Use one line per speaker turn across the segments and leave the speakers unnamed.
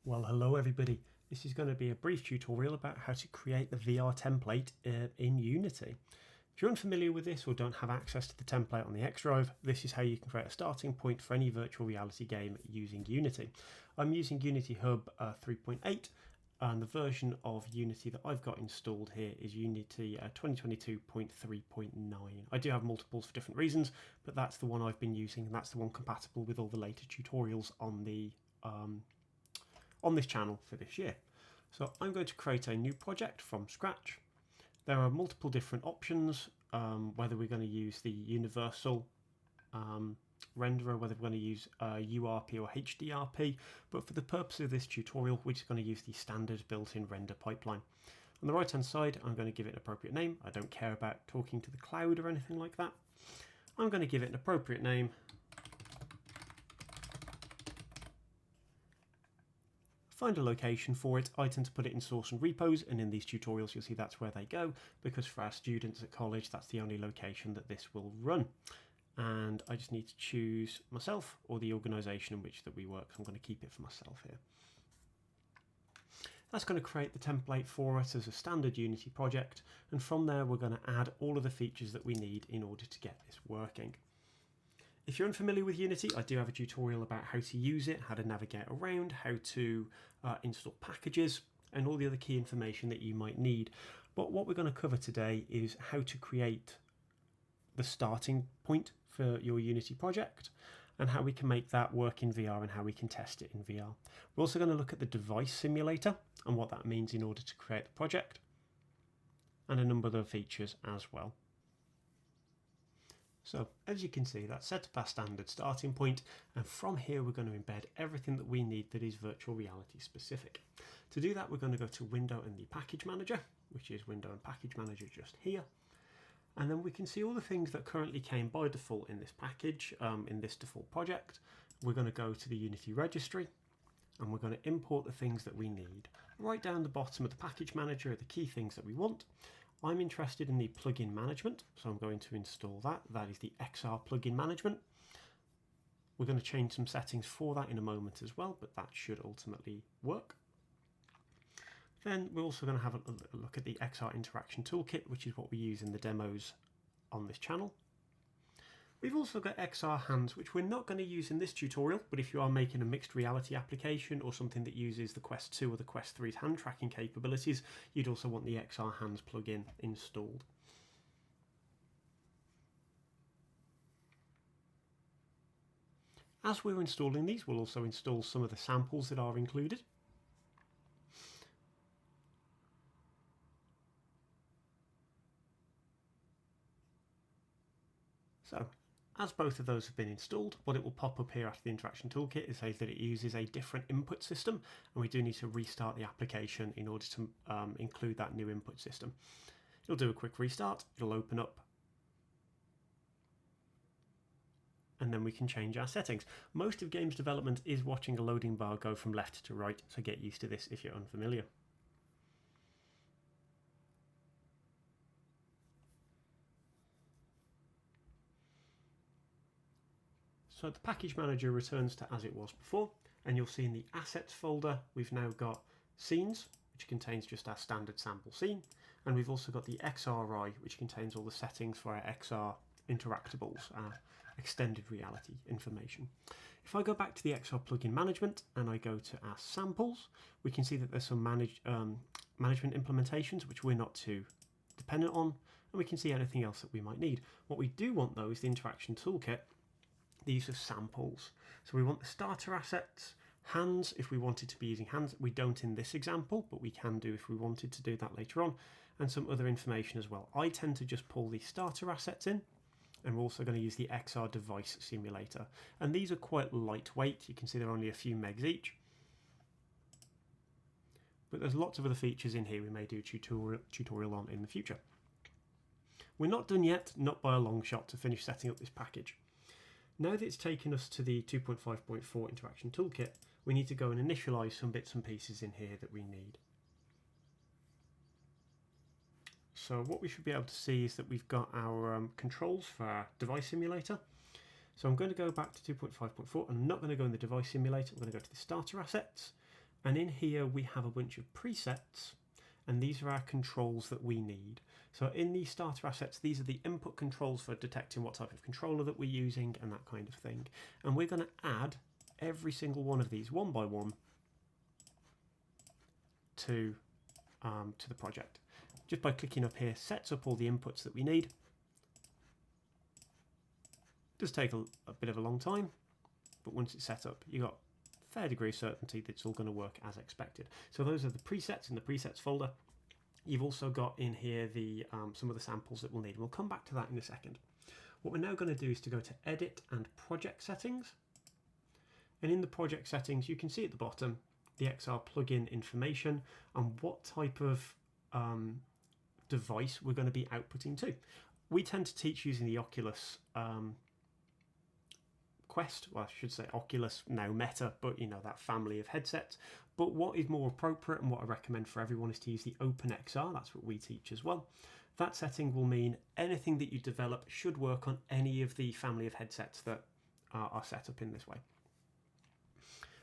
Well, hello everybody. This is going to be a brief tutorial about how to create the VR template in Unity. If you're unfamiliar with this or don't have access to the template on the X Drive, this is how you can create a starting point for any virtual reality game using Unity. I'm using Unity Hub 3.8 and the version of Unity that I've got installed here is Unity 2022.3.9. I do have multiples for different reasons, but that's the one I've been using and that's the one compatible with all the later tutorials on this channel for this year. So I'm going to create a new project from scratch. There are multiple different options, whether we're going to use the universal renderer, whether we're going to use URP or HDRP, but for the purpose of this tutorial we're just going to use the standard built-in render pipeline. On the right hand side I'm going to give it an appropriate name. I don't care about talking to the cloud or anything like that. I'm going to give it an appropriate name. Find a location for it. I tend to put it in source and repos, and in these tutorials you'll see that's where they go, because for our students at college that's the only location that this will run. And I just need to choose myself or the organisation in which that we work, so I'm going to keep it for myself here. That's going to create the template for us as a standard Unity project, and from there we're going to add all of the features that we need in order to get this working. If you're unfamiliar with Unity, I do have a tutorial about how to use it, how to navigate around, how to install packages, and all the other key information that you might need. But what we're going to cover today is how to create the starting point for your Unity project and how we can make that work in VR and how we can test it in VR. We're also going to look at the device simulator and what that means in order to create the project, and a number of other features as well. So as you can see, that's set up our standard starting point, and from here we're going to embed everything that we need that is virtual reality specific. To do that we're going to go to Window and the Package Manager, which is Window and Package Manager just here. And then we can see all the things that currently came by default in this package, in this default project. We're going to go to the Unity registry and we're going to import the things that we need. Right down the bottom of the Package Manager are the key things that we want. I'm interested in the plugin management, so I'm going to install that. That is the XR plugin management. We're going to change some settings for that in a moment as well, but that should ultimately work. Then we're also going to have a look at the XR interaction toolkit, which is what we use in the demos on this channel. We've also got XR hands, which we're not going to use in this tutorial, but if you are making a mixed reality application or something that uses the Quest 2 or the Quest 3's hand tracking capabilities, you'd also want the XR hands plugin installed. As we're installing these, we'll also install some of the samples that are included. So, as both of those have been installed, what it will pop up here after the interaction toolkit is says that it uses a different input system, and we do need to restart the application in order to include that new input system. It'll do a quick restart, it'll open up, and then we can change our settings. Most of games development is watching a loading bar go from left to right, so get used to this if you're unfamiliar. So the package manager returns to as it was before, and you'll see in the assets folder we've now got scenes, which contains just our standard sample scene, and we've also got the XRI, which contains all the settings for our XR interactables, our extended reality information. If I go back to the XR plugin management and I go to our samples, we can see that there's some management implementations which we're not too dependent on, and we can see anything else that we might need. What we do want though is the interaction toolkit, the use of samples. So we want the starter assets, hands if we wanted to be using hands. We don't in this example, but we can do if we wanted to do that later on, and some other information as well. I tend to just pull the starter assets in, and we're also going to use the XR device simulator. And these are quite lightweight. You can see they're only a few megs each. But there's lots of other features in here we may do a tutorial on in the future. We're not done yet, not by a long shot, to finish setting up this package. Now that it's taken us to the 2.5.4 interaction toolkit, we need to go and initialize some bits and pieces in here that we need. So what we should be able to see is that we've got our controls for our device simulator. So I'm going to go back to 2.5.4 and I'm not going to go in the device simulator, I'm going to go to the starter assets. And in here we have a bunch of presets, and these are our controls that we need. So in the starter assets, these are the input controls for detecting what type of controller that we're using and that kind of thing. And we're going to add every single one of these one by one to the project. Just by clicking up here, sets up all the inputs that we need. Does take a bit of a long time, but once it's set up, you've got a fair degree of certainty that it's all going to work as expected. So those are the presets in the presets folder. You've also got in here the some of the samples that we'll need. We'll come back to that in a second. What we're now going to do is to go to Edit and Project Settings. And in the project settings, you can see at the bottom the XR plugin information and what type of device we're going to be outputting to. We tend to teach using the Oculus Quest, well, I should say Oculus, now Meta, but you know, that family of headsets. But what is more appropriate and what I recommend for everyone is to use the OpenXR. That's what we teach as well. That setting will mean anything that you develop should work on any of the family of headsets that are set up in this way.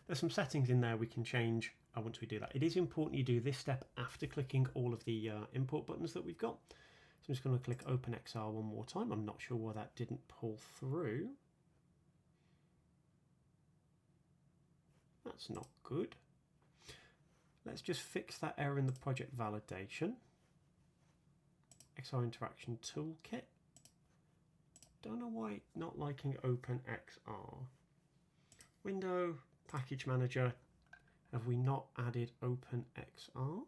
There's some settings in there we can change once we do that. It is important you do this step after clicking all of the import buttons that we've got. So I'm just going to click OpenXR one more time. I'm not sure why that didn't pull through. That's not good. Let's just fix that error in the project validation. XR Interaction Toolkit. Don't know why it's not liking OpenXR. Window, Package Manager. Have we not added OpenXR?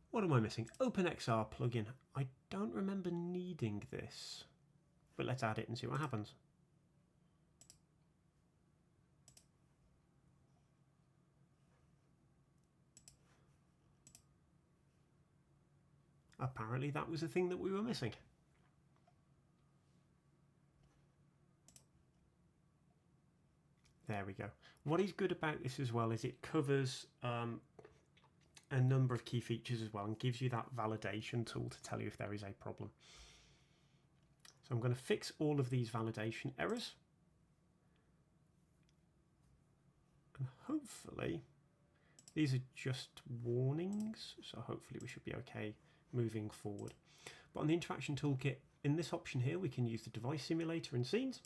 What am I missing? OpenXR plugin. I don't remember needing this, but let's add it and see what happens. Apparently that was the thing that we were missing. There we go. What is good about this as well is it covers a number of key features as well and gives you that validation tool to tell you if there is a problem. So I'm going to fix all of these validation errors. And hopefully these are just warnings, so hopefully we should be okay moving forward. But on the interaction toolkit, in this option here, we can use the device simulator and scenes,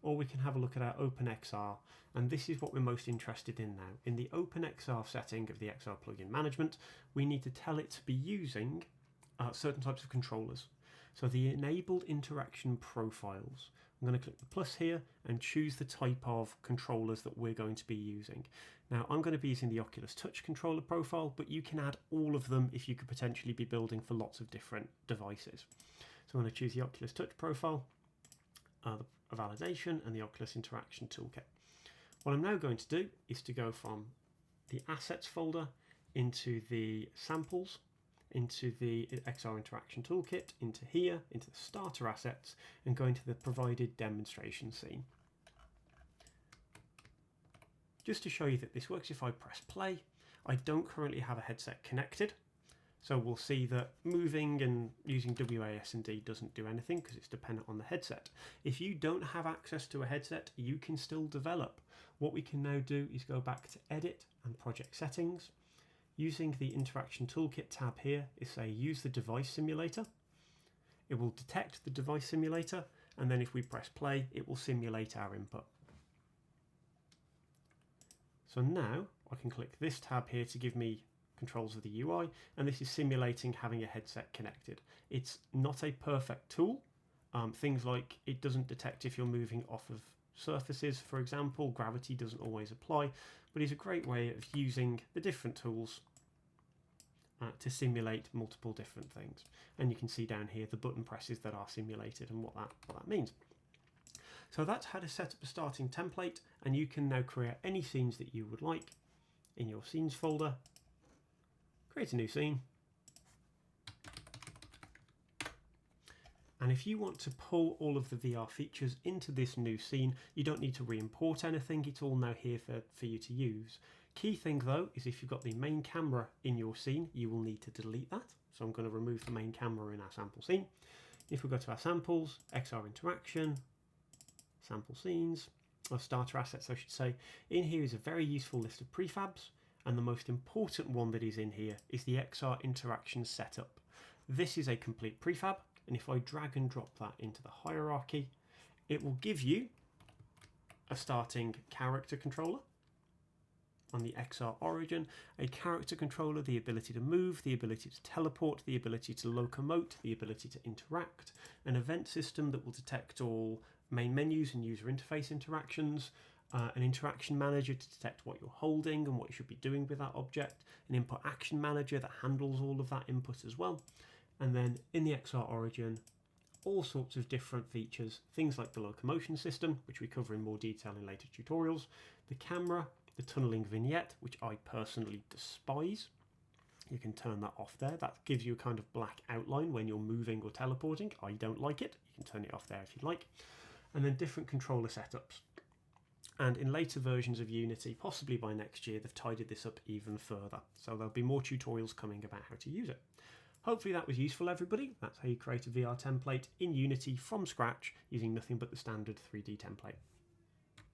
or we can have a look at our OpenXR, and this is what we're most interested in now. In the OpenXR setting of the XR plugin management, we need to tell it to be using certain types of controllers. So the enabled interaction profiles. I'm going to click the plus here and choose the type of controllers that we're going to be using. Now I'm going to be using the Oculus Touch controller profile, but you can add all of them if you could potentially be building for lots of different devices. So I'm going to choose the Oculus Touch profile, the validation, and the Oculus Interaction Toolkit. What I'm now going to do is to go from the Assets folder into the Samples, into the XR Interaction Toolkit, into here, into the Starter Assets, and go into the Provided Demonstration Scene. Just to show you that this works, if I press play, I don't currently have a headset connected. So we'll see that moving and using WASD doesn't do anything because it's dependent on the headset. If you don't have access to a headset, you can still develop. What we can now do is go back to Edit and Project Settings. Using the Interaction Toolkit tab here is say use the device simulator. It will detect the device simulator, and then if we press play, it will simulate our input. So now I can click this tab here to give me controls of the UI, and this is simulating having a headset connected. It's not a perfect tool. Things like it doesn't detect if you're moving off of surfaces, for example. Gravity doesn't always apply, but it's a great way of using the different tools to simulate multiple different things. And you can see down here the button presses that are simulated and what that means. So that's how to set up a starting template, and you can now create any scenes that you would like in your scenes folder. Create a new scene, And if you want to pull all of the VR features into this new scene, you don't need to re-import anything. It's all now here for you to use. Key thing though is if you've got the main camera in your scene, you will need to delete that. So I'm going to remove the main camera in our sample scene. If we go to our samples, XR interaction, sample scenes, or starter assets I should say, in here is a very useful list of prefabs, and the most important one that is in here is the XR interaction setup. This is a complete prefab, and if I drag and drop that into the hierarchy, it will give you a starting character controller on the XR origin, a character controller, the ability to move, the ability to teleport, the ability to locomote, the ability to interact, an event system that will detect all main menus and user interface interactions, an interaction manager to detect what you're holding and what you should be doing with that object, an input action manager that handles all of that input as well, and then in the XR origin, all sorts of different features, things like the locomotion system, which we cover in more detail in later tutorials, the camera, the tunneling vignette, which I personally despise. You can turn that off there. That gives you a kind of black outline when you're moving or teleporting. I don't like it. You can turn it off there if you'd like. And then different controller setups. And in later versions of Unity, possibly by next year, they've tidied this up even further. So there'll be more tutorials coming about how to use it. Hopefully that was useful, everybody. That's how you create a VR template in Unity from scratch using nothing but the standard 3D template.